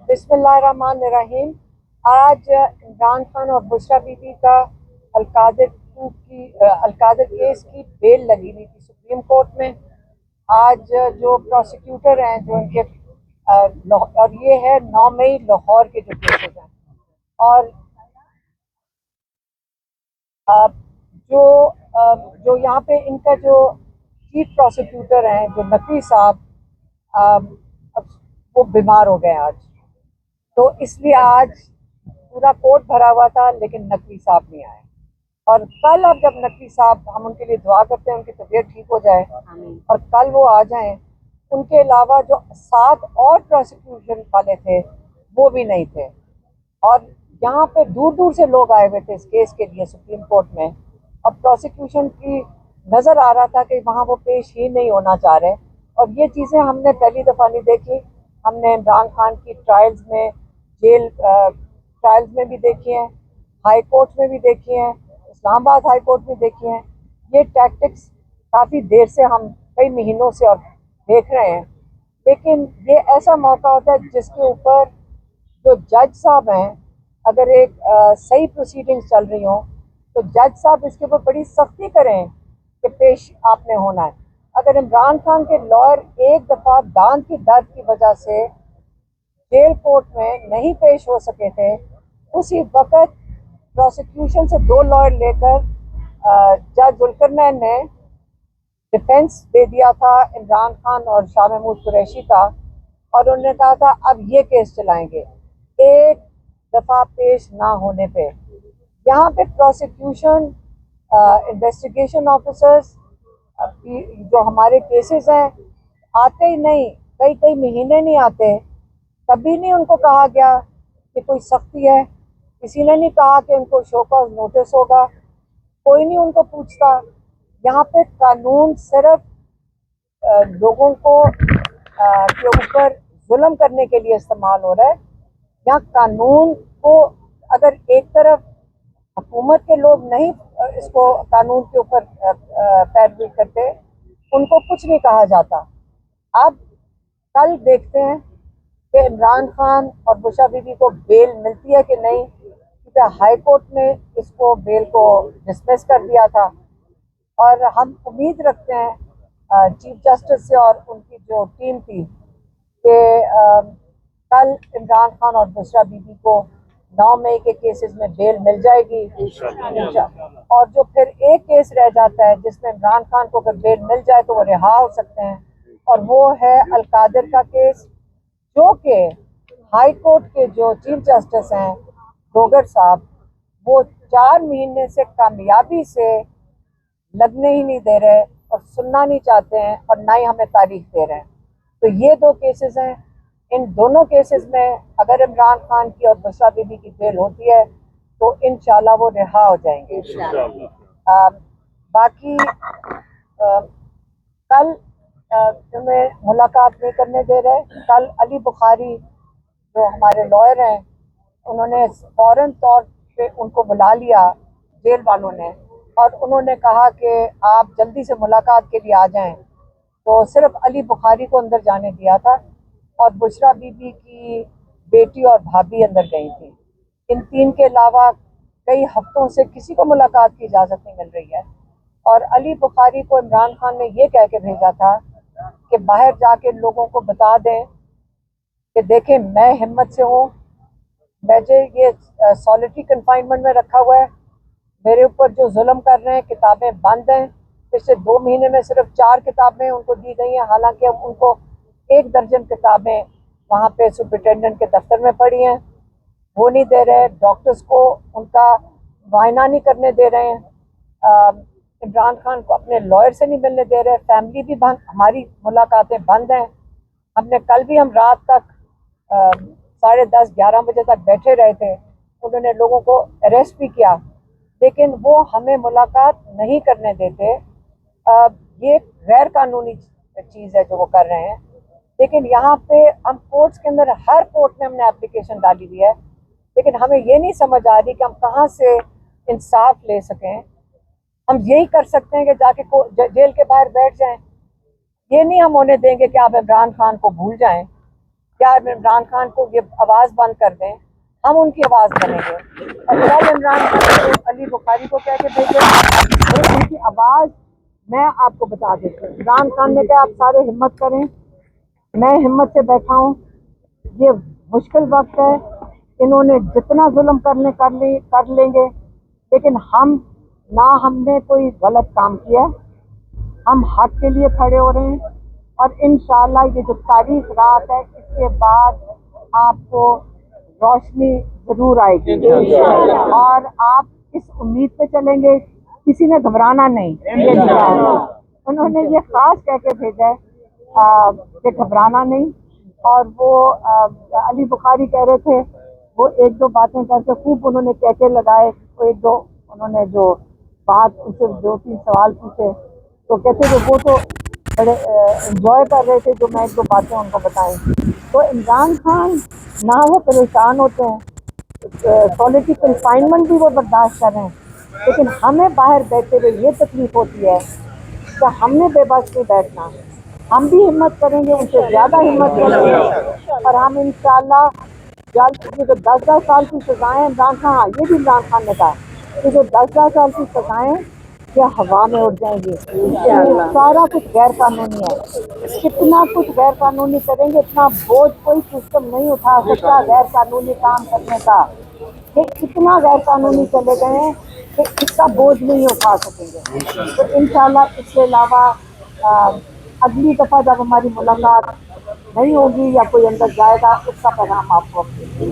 बिस्मिल्लाहिर्रहमानिर्रहीम। आज इमरान खान और बुशरा बीबी का अलकादर केस की बेल लगी हुई थी सुप्रीम कोर्ट में। आज जो प्रोसिक्यूटर हैं जो इनके और ये है 9 मई लाहौर के जो केसेस हैं। और जो जो यहाँ पे इनका जो चीफ प्रोसिक्यूटर हैं जो नकवी साहब, वो बीमार हो गए आज, तो इसलिए आज पूरा कोर्ट भरा हुआ था लेकिन नकवी साहब नहीं आए। और कल अब जब नकवी साहब, हम उनके लिए दुआ करते हैं उनकी तबीयत ठीक हो जाए और कल वो आ जाएं। उनके अलावा जो 7 और प्रोसिक्यूशन वाले थे वो भी नहीं थे। और यहाँ पे दूर दूर से लोग आए हुए थे इस केस के लिए सुप्रीम कोर्ट में। और प्रोसिक्यूशन की नज़र आ रहा था कि वहाँ वो पेश ही नहीं होना चाह रहे। और ये चीज़ें हमने पहली दफ़ा नहीं देखी। हमने इमरान खान की ट्रायल्स में, जेल ट्रायल्स में भी देखी हैं, हाई कोर्ट में भी देखी हैं, इस्लामाबाद हाई कोर्ट में देखी हैं। ये टैक्टिक्स काफ़ी देर से, हम कई महीनों से और देख रहे हैं। लेकिन ये ऐसा मौका होता है जिसके ऊपर जो जज साहब हैं, अगर एक सही प्रोसीडिंग्स चल रही हों तो जज साहब इसके ऊपर बड़ी सख्ती करें कि पेश आपने होना है। अगर इमरान खान के लॉयर एक दफ़ा दांत की दर्द की वजह से जेल कोर्ट में नहीं पेश हो सके थे, उसी वक्त प्रोसिक्यूशन से 2 लॉयर लेकर जज जुल्करनैन ने डिफेंस दे दिया था इमरान खान और शाह महमूद कुरैशी का। और उन्होंने कहा था अब ये केस चलाएंगे एक दफ़ा पेश ना होने पे। यहाँ पे प्रोसिक्यूशन, इन्वेस्टिगेशन ऑफिसर्स जो हमारे केसेस हैं आते ही नहीं, कई कई महीने नहीं आते। कभी नहीं उनको कहा गया कि कोई सख्ती है, किसी ने नहीं कहा कि उनको शो कॉज नोटिस होगा, कोई नहीं उनको पूछता। यहाँ पे कानून सिर्फ लोगों को के ऊपर जुल्म करने के लिए इस्तेमाल हो रहा है। यहाँ कानून को अगर एक तरफ हुकूमत के लोग नहीं इसको कानून के ऊपर पैरवी करते, उनको कुछ नहीं कहा जाता। अब कल देखते हैं कि इमरान खान और बुशरा बीबी को बेल मिलती है कि नहीं, क्योंकि हाई कोर्ट ने इसको बेल को डिसमिस कर दिया था। और हम उम्मीद रखते हैं चीफ जस्टिस से और उनकी जो टीम थी कि कल इमरान खान और बुशरा बीबी को 9 मई के केसेस में बेल मिल जाएगी इंशाल्लाह। और जो फिर एक केस रह जाता है जिसमें इमरान खान को अगर बेल मिल जाए तो वो रिहा हो सकते हैं, और वो है अलकादर का केस, जो कि हाई कोर्ट के जो चीफ जस्टिस हैं डोगर साहब, वो 4 महीने से कामयाबी से लगने ही नहीं दे रहे और सुनना नहीं चाहते हैं और ना ही हमें तारीख दे रहे हैं। तो ये 2 केसेस हैं। इन दोनों केसेस में अगर इमरान खान की और बुशरा बीबी की बेल होती है तो इंशाल्लाह वो रिहा हो जाएंगे। बाकी कल तुम्हें मुलाकात नहीं करने दे रहे। कल अली बुखारी जो हमारे लॉयर हैं, उन्होंने फौरन तौर पे उनको बुला लिया जेल वालों ने, और उन्होंने कहा कि आप जल्दी से मुलाकात के लिए आ जाएं। तो सिर्फ अली बुखारी को अंदर जाने दिया था और बुशरा बीबी की बेटी और भाभी अंदर गई थी। इन 3 के अलावा कई हफ्तों से किसी को मुलाकात की इजाज़त नहीं मिल रही है। और अली बुखारी को इमरान खान ने ये कह के भेजा था कि बाहर जाके लोगों को बता दें कि देखें मैं हिम्मत से हूँ, मुझे ये सॉलिटरी कन्फाइनमेंट में रखा हुआ है, मेरे ऊपर जो जुल्म कर रहे हैं, किताबें बंद हैं। पिछले 2 महीने में सिर्फ 4 किताबें उनको दी गई हैं, हालांकि अब उनको 1 दर्जन किताबें वहाँ पे सुपरिटेंडेंट के दफ्तर में पड़ी हैं, वो नहीं दे रहे। डॉक्टर्स को उनका मुआयना नहीं करने दे रहे हैं। इमरान खान को अपने लॉयर से नहीं मिलने दे रहे। फैमिली भी बंद, हमारी मुलाकातें बंद हैं। हमने कल भी हम रात तक 10:30-11 बजे तक बैठे रहे थे। उन्होंने लोगों को अरेस्ट भी किया, लेकिन वो हमें मुलाकात नहीं करने देते। ये गैर कानूनी चीज़ है जो वो कर रहे हैं। लेकिन यहाँ पे हम कोर्ट्स के अंदर, हर कोर्ट में हमने एप्लीकेशन डाली हुई है, लेकिन हमें ये नहीं समझ आ रही कि हम कहाँ से इंसाफ ले सकें। हम यही कर सकते हैं कि जाके जेल के बाहर बैठ जाएं। ये नहीं हम होने देंगे कि आप इमरान खान को भूल जाएं। या इमरान खान को ये आवाज़ बंद कर दें, हम उनकी आवाज़ बनेंगे। और कल इमरान खान को अली बुखारी को कह के भेजे, तो उनकी आवाज़ मैं आपको बता देती हूँ। इमरान खान ने कहा आप सारे हिम्मत करें, मैं हिम्मत से बैठा हूँ, ये मुश्किल वक्त है, इन्होंने जितना जुल्म कर लेंगे, लेकिन हमने कोई गलत काम किया, हम हक के लिए खड़े हो रहे हैं। और इंशाल्लाह ये जो तारीख रात है, इसके बाद आपको रोशनी जरूर आएगी और आप इस उम्मीद पे चलेंगे, किसी ने घबराना नहीं। उन्होंने ये खास कह के भेजा है कि घबराना नहीं। और वो अली बुखारी कह रहे थे, वो एक दो बातें करके खूब उन्होंने कहके लगाए, वो एक दो उन्होंने जो बात उनसे 2-3 सवाल पूछे, तो कहते थे वो तो बड़े एंजॉय कर रहे थे जो मैं एक दो बातें उनको बताई। तो इमरान खान ना वो परेशान होते हैं, पॉलिटिकल कन्फाइनमेंट भी वो बर्दाश्त कर रहे हैं, लेकिन हमें बाहर बैठे हुए ये तकलीफ होती है कि हमने बेबस नहीं बैठना, हम भी हिम्मत करेंगे, उनसे ज़्यादा हिम्मत करेंगे। और हम इंशाल्लाह जल्द, ये जो 10-10 साल की सजाएं इमरान खान, ये भी इमरान खान ने कहा कि जो 10-10 साल की सजाएं ये हवा में उड़ जाएंगी। सारा कुछ गैर कानूनी है, कितना कुछ गैर कानूनी करेंगे, इतना बोझ कोई सिस्टम नहीं उठा सकता गैर कानूनी काम करने का। ये इतना गैर कानूनी चले गए हैं कि इसका बोझ नहीं उठा सकेंगे। तो इंशाल्लाह इसके अलावा अगली दफ़ा जब हमारी मुलाकात नहीं होगी या कोई अंदर जाएगा, उसका पैगाम आपको